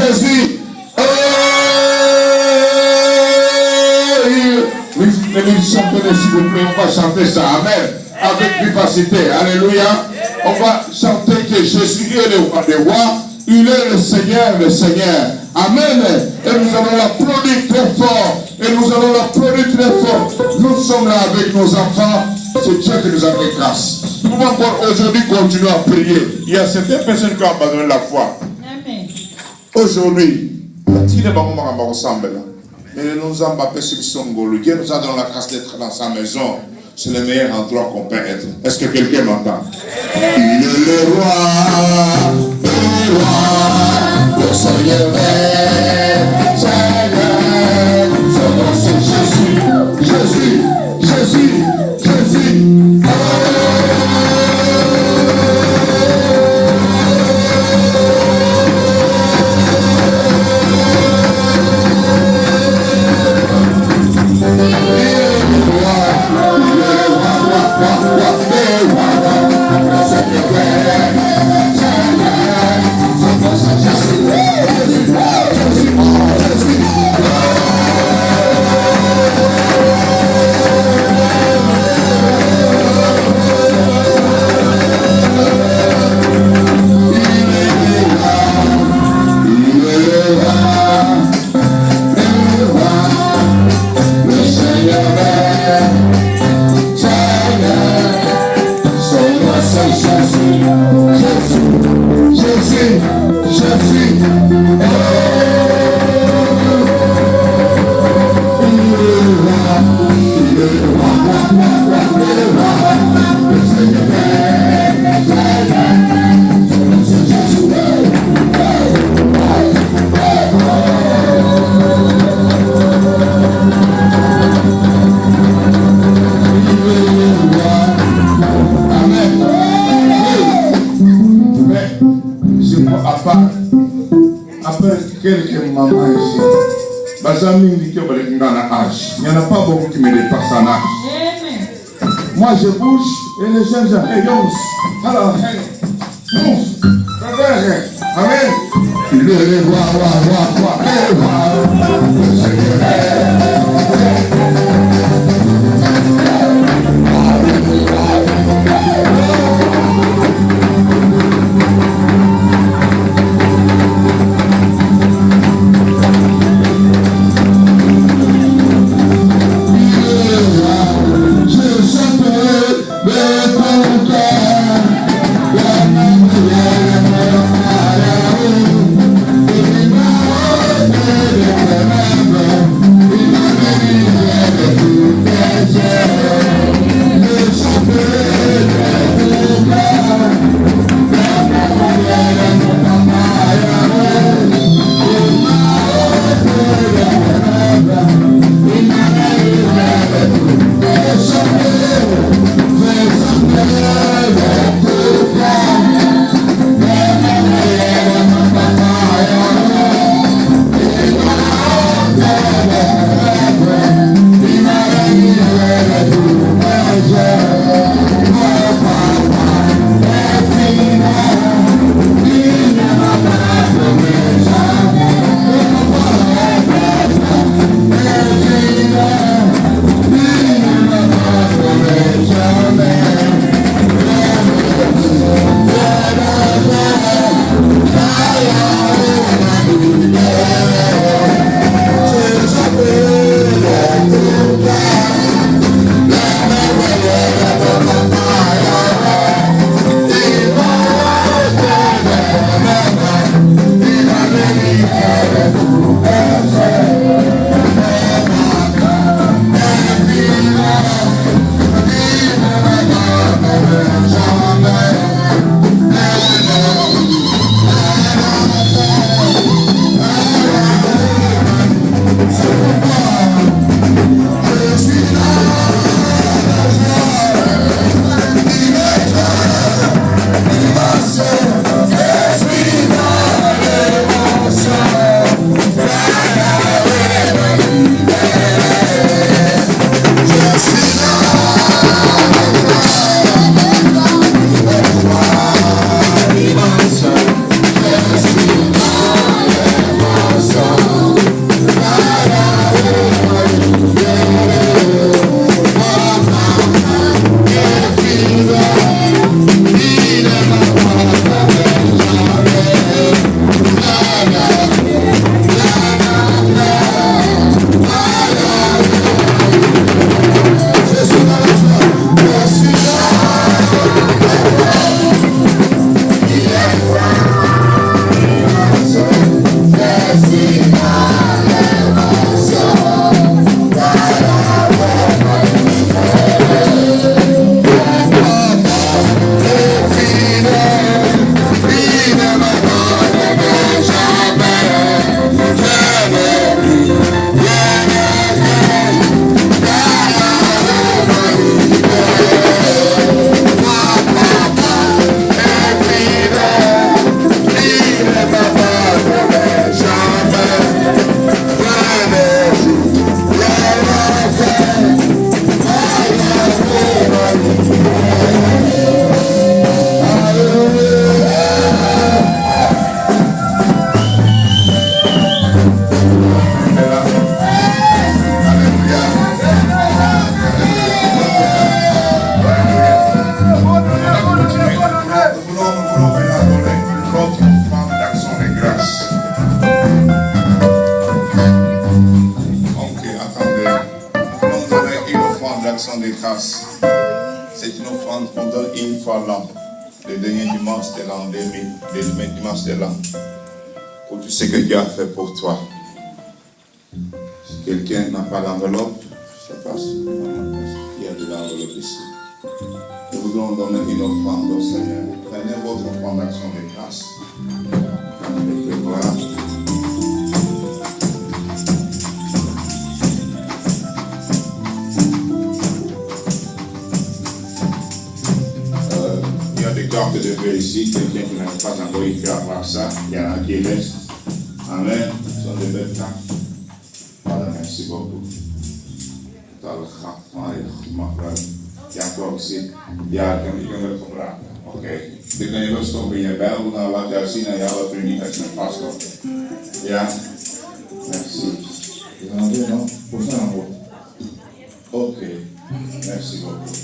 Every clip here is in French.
Jésus. Les musiciens, s'il vous plaît, on va chanter ça. Amen. Avec vivacité. Alléluia. On va chanter que Jésus est le roi des rois. Il est le Seigneur, le Seigneur. Amen. Et nous allons l'applaudir très fort. Et nous allons l'applaudir très fort. Nous sommes là avec nos enfants. C'est Dieu qui nous a fait grâce. Nous pouvons encore aujourd'hui continuer à prier. Il y a certaines personnes qui ont abandonné la foi. Amen. Aujourd'hui, Dieu nous a donné la grâce d'être dans sa maison. C'est le meilleur endroit qu'on peut être. Est-ce que quelqu'un m'entend? Il est le roi, le Seigneur, son nom c'est Jésus, Jésus, Jésus, Jésus. Quelques mamans ici, il n'y en a pas beaucoup qui me dépassent en âge. Moi je bouge et les jeunes gens, alors, amen. Le roi, remember fois l'an. Le dernier dimanche de l'an 2000, le dernier dimanche de l'an. Pour tout ce que Dieu a fait pour toi. Si quelqu'un n'a pas l'enveloppe, je ne sais pas si il y a de l'enveloppe ici. Nous voudrons donner une offrande au Seigneur. Prenez votre offrande d'action de grâce. Voilà. Il y a des cartes de vœux ici. Quelqu'un qui n'a pas encore écrit à part ça. Il y en a qui restent. Amen. Ce sont des belles cartes. Voilà, merci beaucoup. Il y a encore aussi. Il y a quelqu'un qui comprend. Ok. Dit kan je rust op in je Bijbel, dan laat je zien aan jou dat u niet echt met vastloopt. Ja? Merci. Is dat weer nog? Hoe is dat nog? Oké. Merci beaucoup.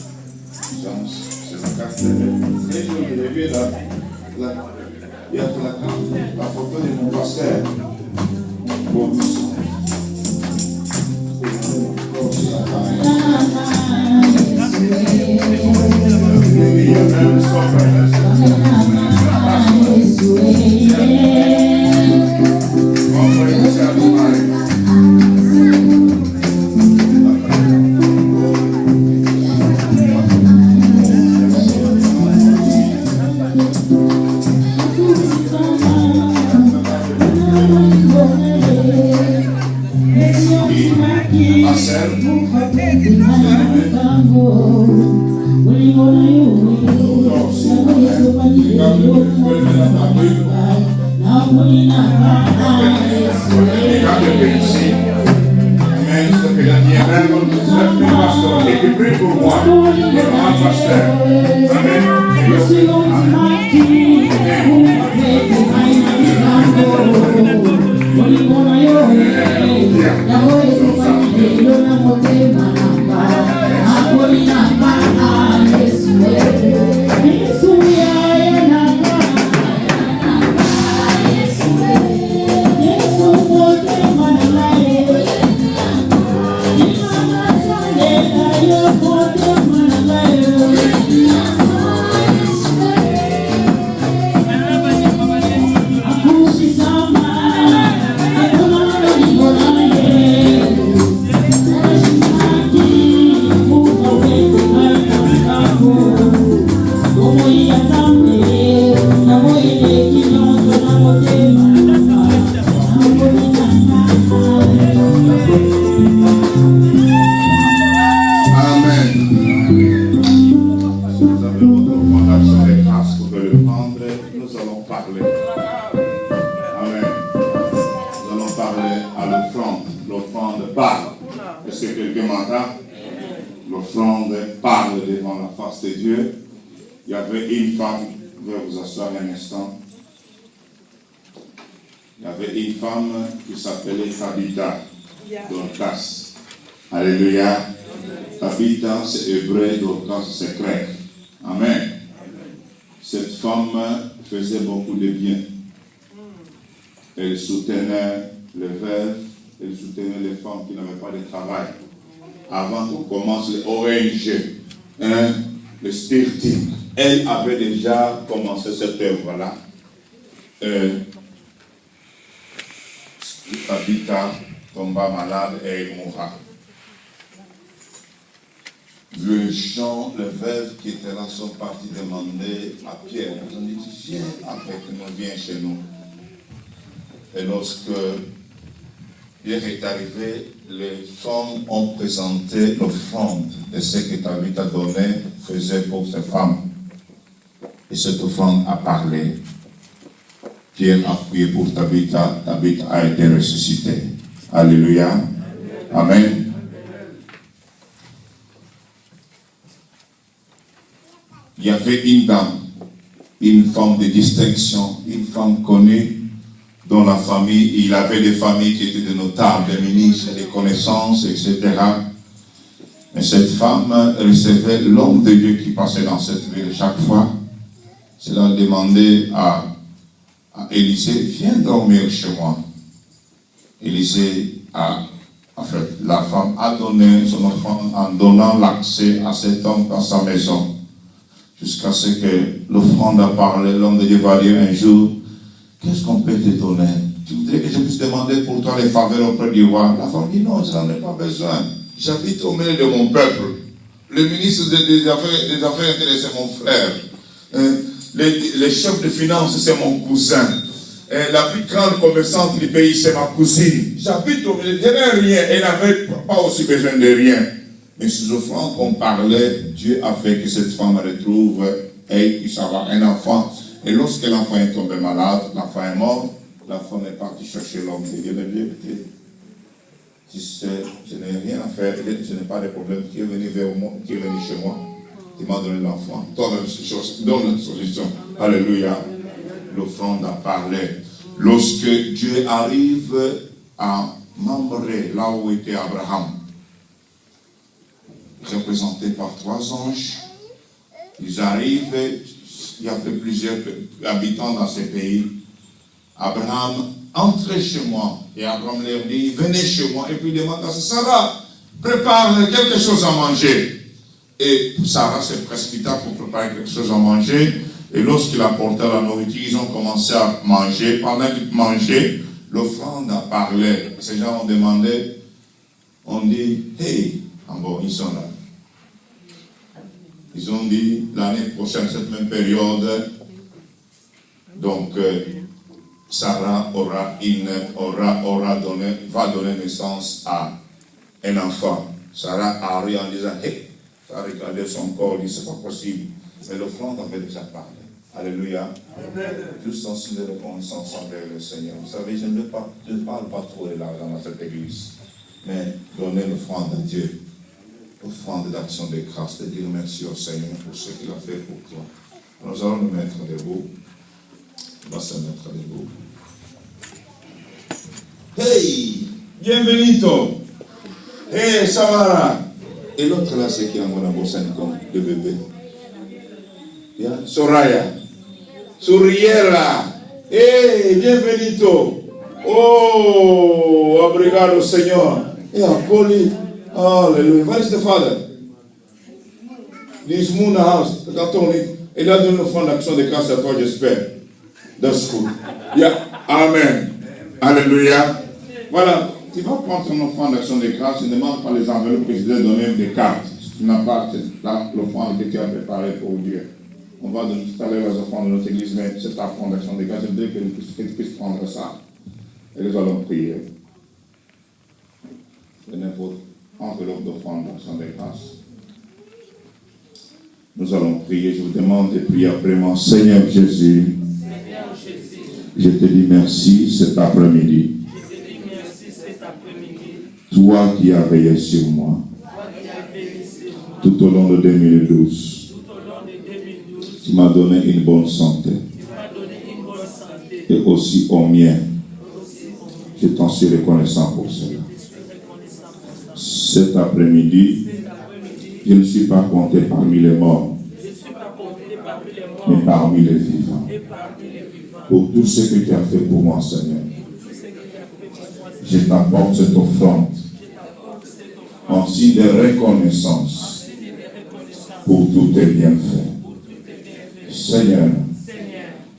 Soms, c'est la carte de très jolie. Vous avez vu il y a la photo de mon pasteur. Bon. Alléluia. Tabitha, c'est hébreu, Dorcas, c'est grec. Amen. Cette femme faisait beaucoup de bien. Elle soutenait les veuves, elle soutenait les femmes qui n'avaient pas de travail. Avant qu'on commence les ONG, le Spiriting, elle avait déjà commencé cette œuvre-là. Tabitha tomba malade et elle mourra. Les gens, les veuves qui étaient là sont partis demander à Pierre. Ils ont dit, viens avec nous, viens chez nous. Et lorsque Pierre est arrivé, les femmes ont présenté l'offrande de ce que Tabitha donnait, faisait pour ces femmes. Et cette offrande a parlé. Pierre a prié pour Tabitha, Tabitha a été ressuscitée. Alléluia. Amen. Il y avait une dame, une femme de distinction, une femme connue dans la famille. Il avait des familles qui étaient de notables, des ministres, des connaissances, etc. Mais cette femme recevait l'homme de Dieu qui passait dans cette ville chaque fois. Cela demandait à Élisée, viens dormir chez moi. Élisée la femme a donné son offrande en donnant l'accès à cet homme dans sa maison. Jusqu'à ce que l'offrande a parlé, l'homme de Dieu va dire un jour, qu'est-ce qu'on peut te donner? Tu voudrais que je puisse demander pour toi les faveurs auprès du roi? La femme dit non, je n'en ai pas besoin. J'habite au milieu de mon peuple. Le ministre des Affaires intérieures, c'est mon frère. Les chefs de finances, c'est mon cousin. La plus grande commerçante du pays, c'est ma cousine. J'habite au milieu, je n'ai rien. Elle n'avait pas aussi besoin de rien. Mais ces offrandes qu'on parlait, Dieu a fait que cette femme retrouve et puisse avoir un enfant. Et lorsque l'enfant est tombé malade, l'enfant est mort, la femme est partie chercher l'homme de Dieu. Tu sais, je n'ai rien à faire, je n'ai pas de problème. Qui est venu vers moi, qui est venu chez moi, qui m'a donné l'enfant. Donne une solution. Alléluia. L'offrande a parlé. Lorsque Dieu arrive à Mamré, là où était Abraham, représenté par 3 anges, ils arrivent, il y a fait plusieurs habitants dans ce pays. Abraham, entrez chez moi. Et Abraham leur dit, venez chez moi. Et puis il demande à Sarah, prépare quelque chose à manger. Et Sarah s'est précipitée pour préparer quelque chose à manger. Et lorsqu'il apportait la nourriture, ils ont commencé à manger. Pendant qu'ils mangeaient, l'offrande a parlé. Ces gens ont demandé, on dit, hey, bon, ils sont là. Ils ont dit, l'année prochaine, cette même période, donc, Sarah va donner naissance à un enfant. Sarah a ri en disant, hey, ça a regardé son corps, il dit, c'est pas possible. Mais l'offrande avait déjà parlé. Alléluia. Amen. Juste en signe de reconnaissance envers le Seigneur. Vous savez, je ne parle pas trop de l'argent dans cette église. Mais donner l'offrande à Dieu. Offrande d'action de grâce, de dire merci au Seigneur pour ce qu'il a fait pour toi. Nous allons nous mettre debout. On va se mettre debout. Hey, bienvenido. Hey, Samara. Et l'autre là, c'est qui a mon amour, comme le bébé. Yeah. Soraya. Suriera. Hey, bienvenido. Oh, obrigado, Señor. Et Apoli. Hallelujah. Where is the father? This moon house. Il a donné une offrande d'action de grâce à toi, j'espère. That's good. Yeah. Amen. Alléluia. Voilà. Tu vas prendre ton offrande d'action de grâce. Ne demande pas les enveloppes que je t'ai donné des cartes. Tu n'as pas l'offrande que tu as préparée pour Dieu. On va donner tout à l'heure les offrandes de notre église, mais c'est ta offrande d'action de grâce. Je voudrais que tu puisses prendre ça. Et nous allons prier. Prenez votre enveloppe d'offrande d'action de grâce. Nous allons prier. Je vous demande de prier après moi. Seigneur Jésus, je te dis merci cet après-midi. Toi qui as veillé sur moi tout au long de 2012, tu m'as donné une bonne santé et aussi au mien. Je t'en suis reconnaissant pour cela. Cet après-midi, je ne suis pas compté parmi les morts, mais parmi les vivants. Pour tout ce que tu as fait pour moi, Seigneur, je t'apporte cette offrande en signe de reconnaissance pour tous tes bienfaits. Seigneur,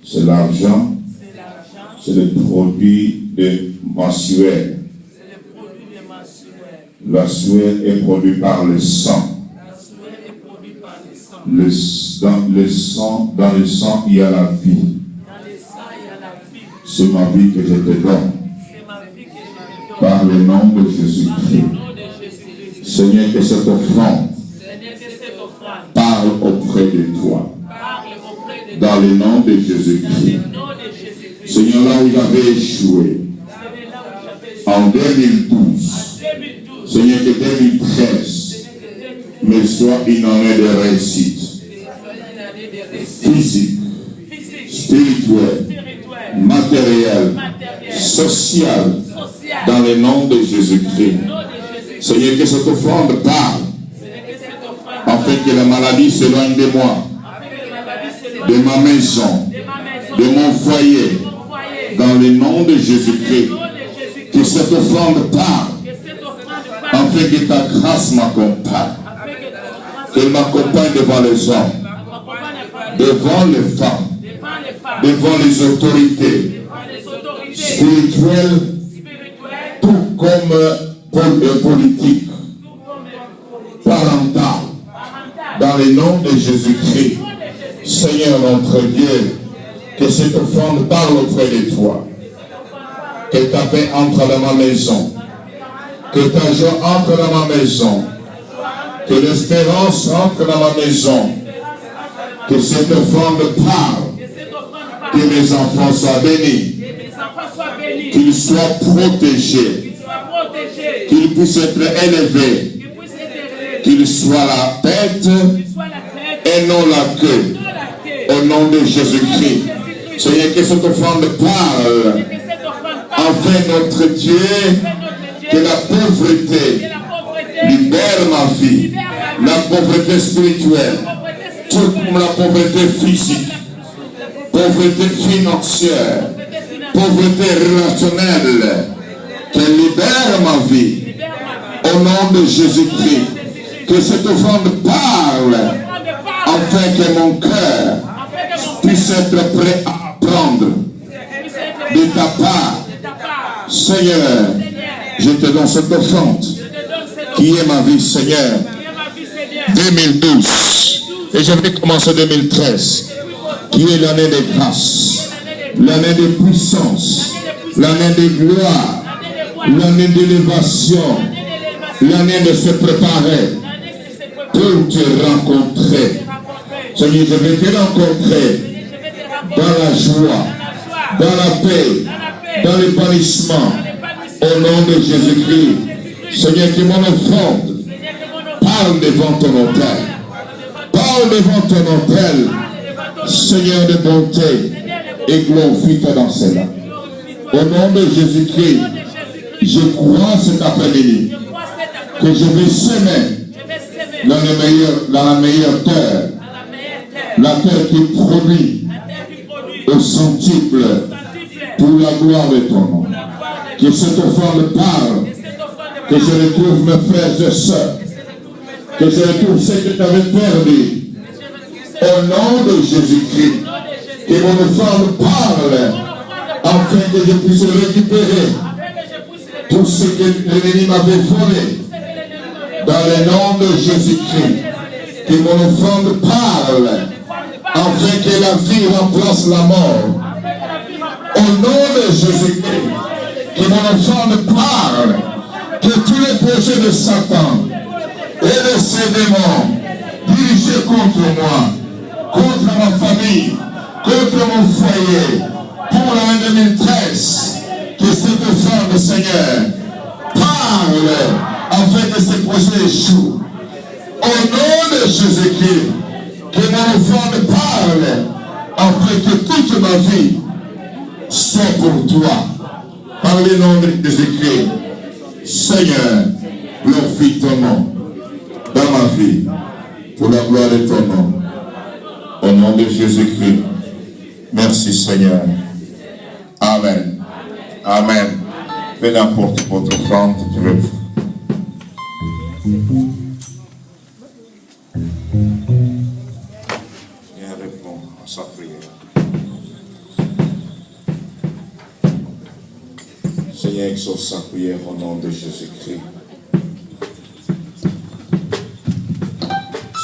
c'est l'argent, c'est le produit de ma sueur. La sueur est produite par le sang. Dans le sang, il y a la vie. C'est ma vie que je te donne. Par le nom de Jésus-Christ. Seigneur, que cette offrande parle auprès de toi. Dans le nom de Jésus-Christ. Seigneur, là où j'avais échoué, en 2012, Seigneur, que 2013 me soit une année de réussite physique, spirituelle, matérielle, sociale, dans le nom de Jésus-Christ. Seigneur, que cette offrande parle, afin que la maladie s'éloigne de moi, de ma maison, de mon foyer, dans le nom de Jésus-Christ. Que cette offrande parle, afin que ta grâce m'accompagne. Qu'elle m'accompagne devant les hommes. devant les femmes, devant les autorités spirituelles, tout comme politique, parentale, dans le nom de Jésus-Christ. Seigneur notre Dieu, que cette offrande parle auprès de toi, que ta paix entre dans ma maison, que ta joie entre dans ma maison, que l'espérance entre dans ma maison, que cette offrande parle, que mes enfants soient bénis, qu'ils soient protégés, qu'ils puissent être élevés, qu'ils soient la tête et non la queue, au nom de Jésus-Christ. Seigneur, que cette offrande parle, enfin notre Dieu, que la pauvreté libère ma vie, la pauvreté spirituelle, tout comme la pauvreté physique, pauvreté financière, pauvreté relationnelle, qu'elle libère ma vie, au nom de Jésus-Christ, que cette offrande parle, afin que mon cœur puisse être prêt à apprendre de ta part. Seigneur, je te donne cette offrande qui est ma vie, Seigneur. 2012, et je vais commencer 2013, qui est l'année de grâce, l'année de puissance, l'année de gloire, l'année d'élévation, l'année de se préparer pour te rencontrer. Seigneur, je vais te rencontrer dans la joie, dans la paix, dans l'épanouissement, au nom de Jésus-Christ. Seigneur, que mon offrande parle devant ton autel. Parle devant ton autel, Seigneur de bonté, et glorifie-toi dans cela. Au nom de Jésus-Christ, je crois cet après-midi que je vais semer dans la meilleure terre, la terre qui produit au centuple pour la gloire de ton nom. Que cette offrande parle, que je retrouve mes frères et sœurs, que je retrouve ce que tu avais perdu. Au nom de Jésus-Christ, que mon offrande parle, afin que je puisse récupérer tout ce que l'ennemi m'avait volé. Dans le nom de Jésus-Christ, que mon offrande parle, afin que la vie remplace la mort. Au nom de Jésus-Christ, que mon offrande parle, que tous les projets de Satan et de ses démons dirigés contre moi, contre ma famille, contre mon foyer, pour l'année 2013, que cette offrande, Seigneur, parle afin que ces projets échouent. Au nom de Jésus-Christ, que mon offrande parle afin que toute ma vie soit pour toi. Par le nom de Jésus-Christ, Seigneur, glorifie ton nom dans ma vie, pour la gloire de ton nom. Au nom de Jésus-Christ. Merci Seigneur. Amen. Amen. Peu importe votre offrande, je vais vous. Viens répondre à sa prière. Seigneur, exauce sa prière au nom de Jésus-Christ.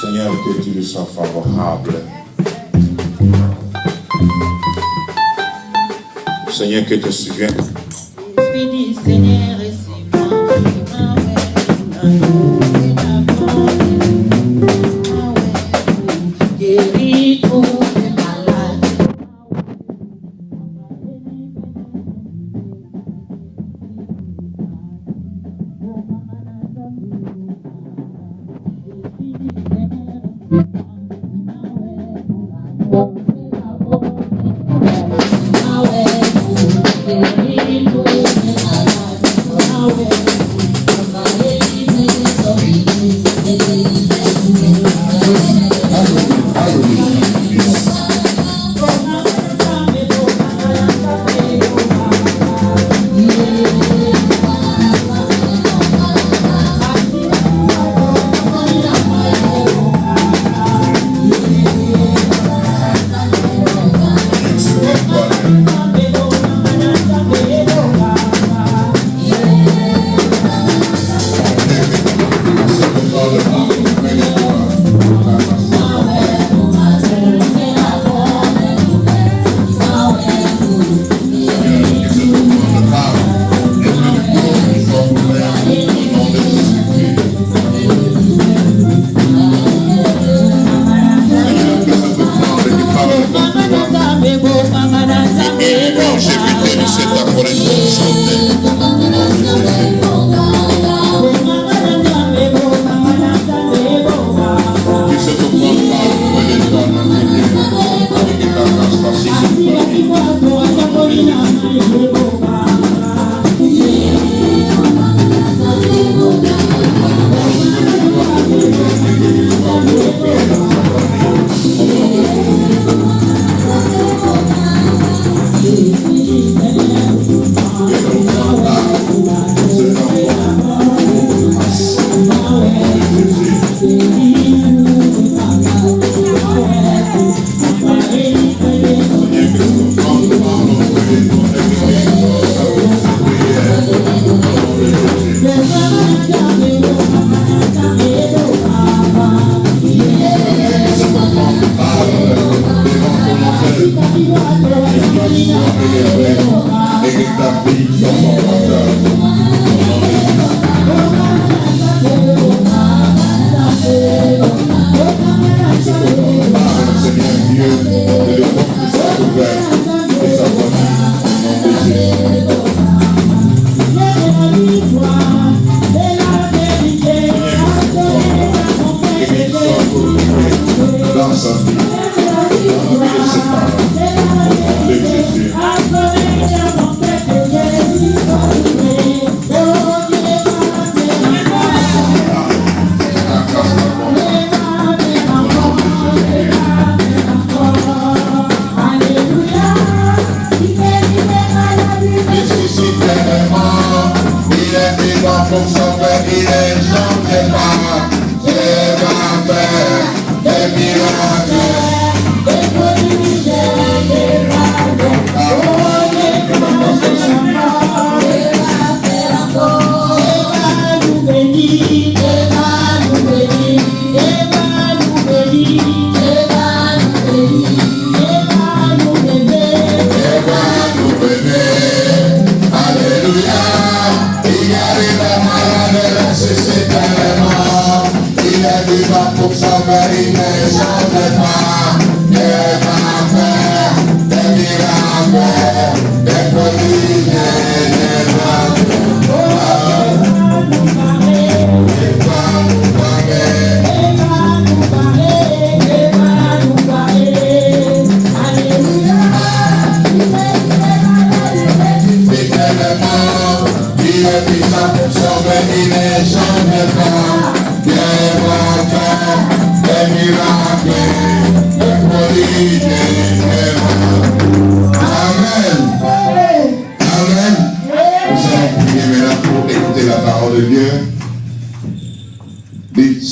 Seigneur, que tu lui sois favorable. Seigneur, que te souviens. Esprit du Seigneur, guéris tous les malades.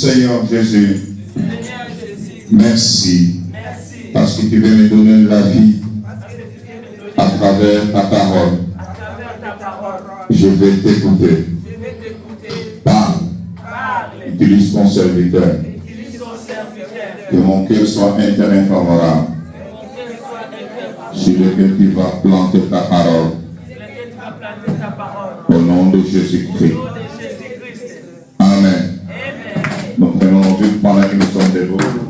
Seigneur Jésus, merci parce que tu veux me donner la vie à travers ta parole. Je vais t'écouter. Parle. Utilise ton serviteur. Que mon cœur soit un terrain favorable sur lequel tu vas planter ta parole. Au nom de Jésus-Christ. Amen. Donc, nous allons pendant que nous sommes debout.